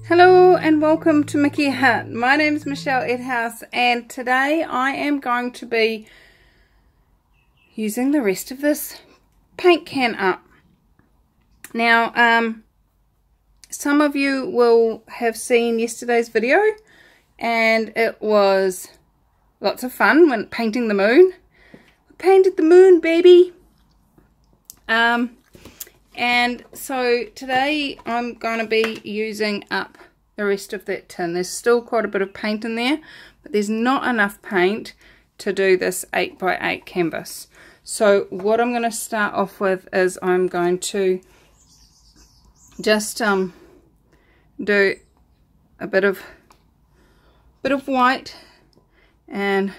Hello and welcome to Mickey Hut. My name is Michelle Edhouse and today I am going to be using the rest of this paint can up. Now some of you will have seen yesterday's video and it was lots of fun when painting the moon. We painted the moon, baby. And so today I'm going to be using up the rest of that tin. There's still quite a bit of paint in there, but there's not enough paint to do this 8x8 canvas. So what I'm going to start off with is I'm going to just do a bit of white and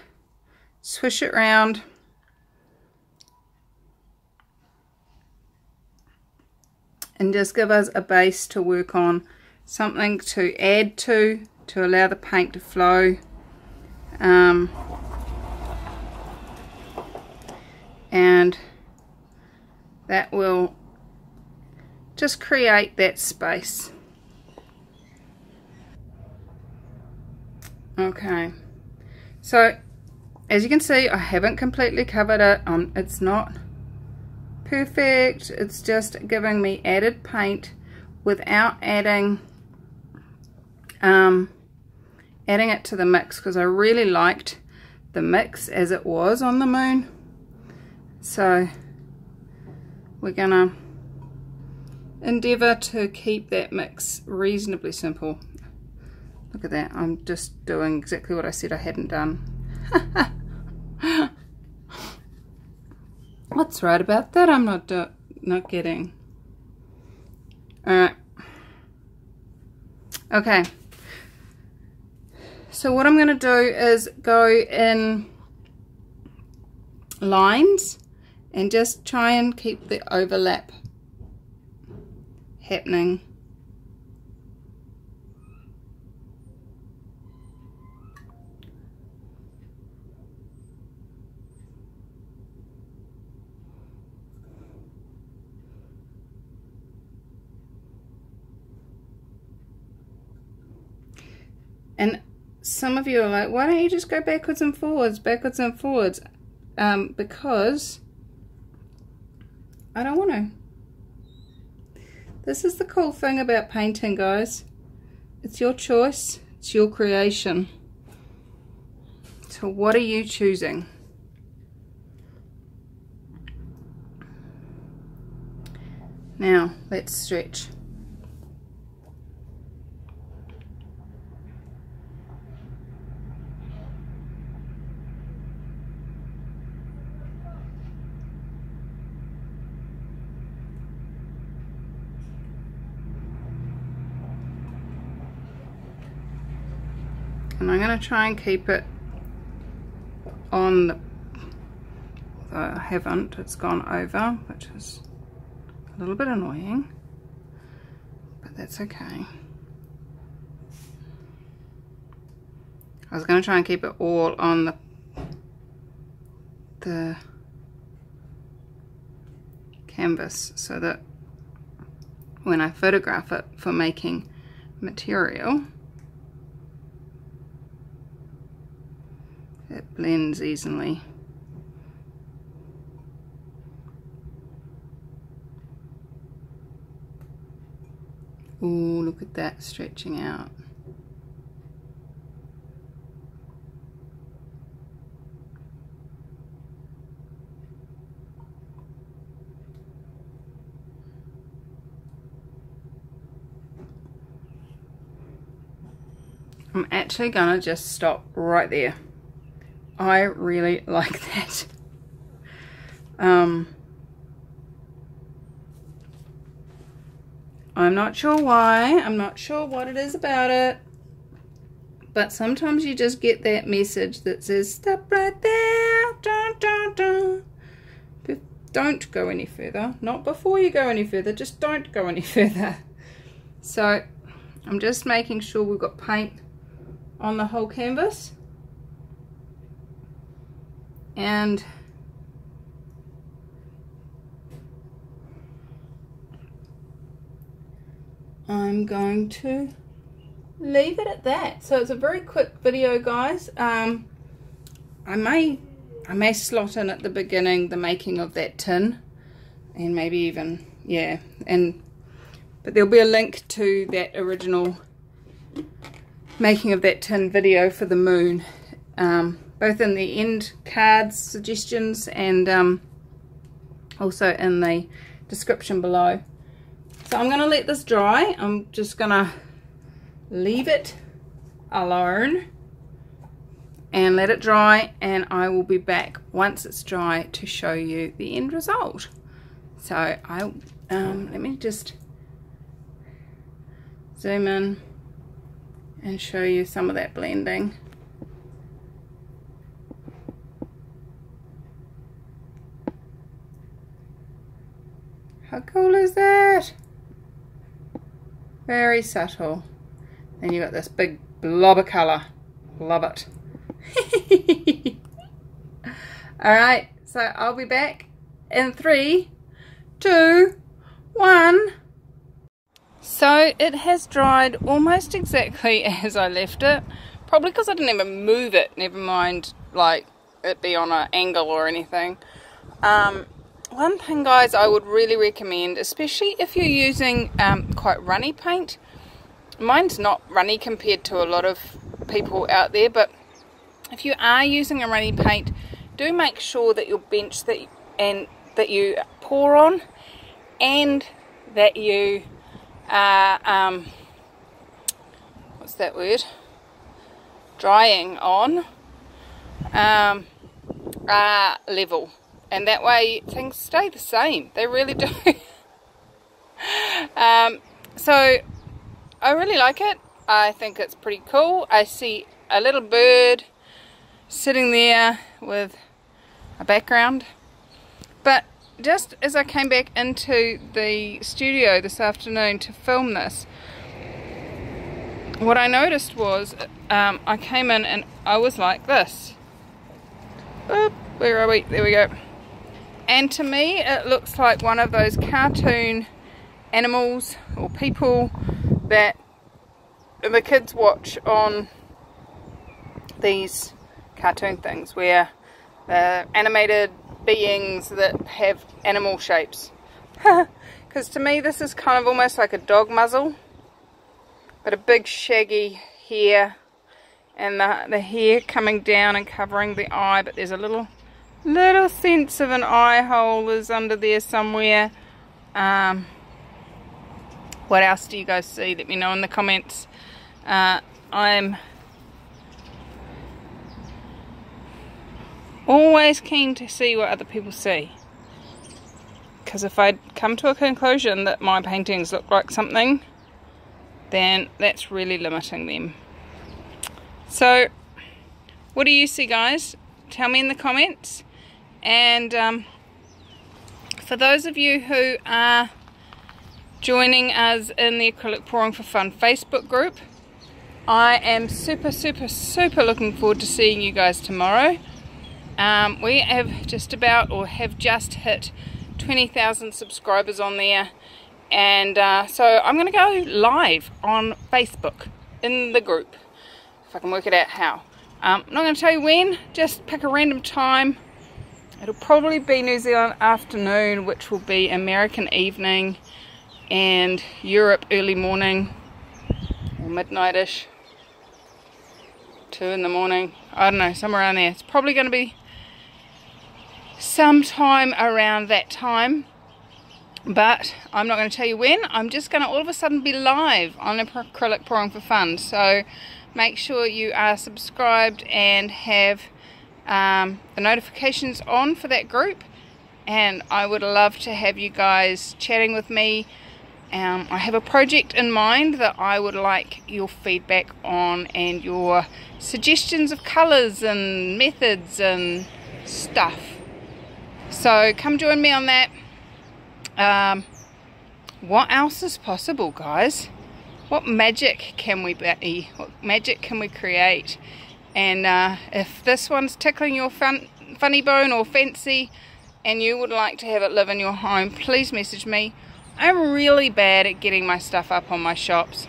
swish it around. And just give us a base to work on, something to add to allow the paint to flow. And that will just create that space. Okay, so as you can see, I haven't completely covered it. It's not perfect, it's just giving me added paint without adding it to the mix, because I really liked the mix as it was on the moon. So we're gonna endeavor to keep that mix reasonably simple. Look at that, I'm just doing exactly what I said I hadn't done. What's right about that? I'm not getting. Alright. Okay. So what I'm going to do is go in lines and just try and keep the overlap happening. And some of you are like, why don't you just go backwards and forwards? Because I don't want to. This is the cool thing about painting, guys. It's your choice. It's your creation. So what are you choosing? Now, let's stretch. And I'm going to try and keep it on the, although I haven't, it's gone over, which is a little bit annoying, but that's okay. I was going to try and keep it all on the canvas so that when I photograph it for making material, it blends easily. Ooh, look at that stretching out. I'm actually gonna just stop right there. I really like that. I'm not sure why, I'm not sure what it is about it, but sometimes you just get that message that says stop right there, dun, dun, dun. Don't go any further. Not before you go any further, just don't go any further. So I'm just making sure we've got paint on the whole canvas. And I'm going to leave it at that. So it's a very quick video, guys. I may slot in at the beginning the making of that tin, and maybe even, yeah, but there'll be a link to that original making of that tin video for the moon, both in the end cards suggestions and also in the description below. So I'm going to let this dry. I'm just going to leave it alone and let it dry, and I will be back once it's dry to show you the end result. So let me just zoom in and show you some of that blending. How cool is that? Very subtle. Then you got this big blob of colour. Love it. Alright, so I'll be back in 3, 2, 1. So it has dried almost exactly as I left it. Probably because I didn't even move it, never mind like it be on an angle or anything. One thing, guys, I would really recommend, especially if you're using quite runny paint. Mine's not runny compared to a lot of people out there, but if you are using a runny paint, do make sure that your bench that you pour on, and that you are what's that word? Drying on are level. And that way things stay the same. They really do. So I really like it. I think it's pretty cool. I see a little bird sitting there with a background. But just as I came back into the studio this afternoon to film this, what I noticed was I came in and I was like this. Oop, where are we? There we go. And to me it looks like one of those cartoon animals or people that the kids watch on these cartoon things, where the animated beings that have animal shapes. Because to me this is kind of almost like a dog muzzle, but a big shaggy hair, and the hair coming down and covering the eye, but there's a little sense of an eye hole is under there somewhere. What else do you guys see? Let me know in the comments. I'm always keen to see what other people see, because if I come to a conclusion that my paintings look like something, then that's really limiting them. So what do you see, guys? Tell me in the comments. And for those of you who are joining us in the Acrylic Pouring for Fun Facebook group, I am super looking forward to seeing you guys tomorrow. We have just about, or have just hit 20,000 subscribers on there, and so I'm going to go live on Facebook in the group, if I can work it out how. I'm not going to tell you when, just pick a random time. It'll probably be New Zealand afternoon, which will be American evening, and Europe early morning, or midnight-ish, 2 in the morning, I don't know, somewhere around there. It's probably going to be sometime around that time, but I'm not going to tell you when. I'm just going to all of a sudden be live on Acrylic Pouring for Fun. So make sure you are subscribed and have the notifications on for that group, and I would love to have you guys chatting with me. I have a project in mind that I would like your feedback on, and your suggestions of colours and methods and stuff. So come join me on that. What else is possible, guys? What magic can we be? What magic can we create? And if this one's tickling your funny bone or fancy, and you would like to have it live in your home, please message me. I'm really bad at getting my stuff up on my shops.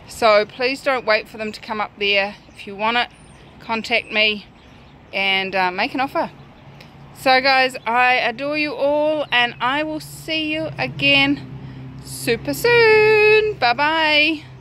So please don't wait for them to come up there. If you want it, contact me and make an offer. So guys, I adore you all, and I will see you again super soon. Bye bye.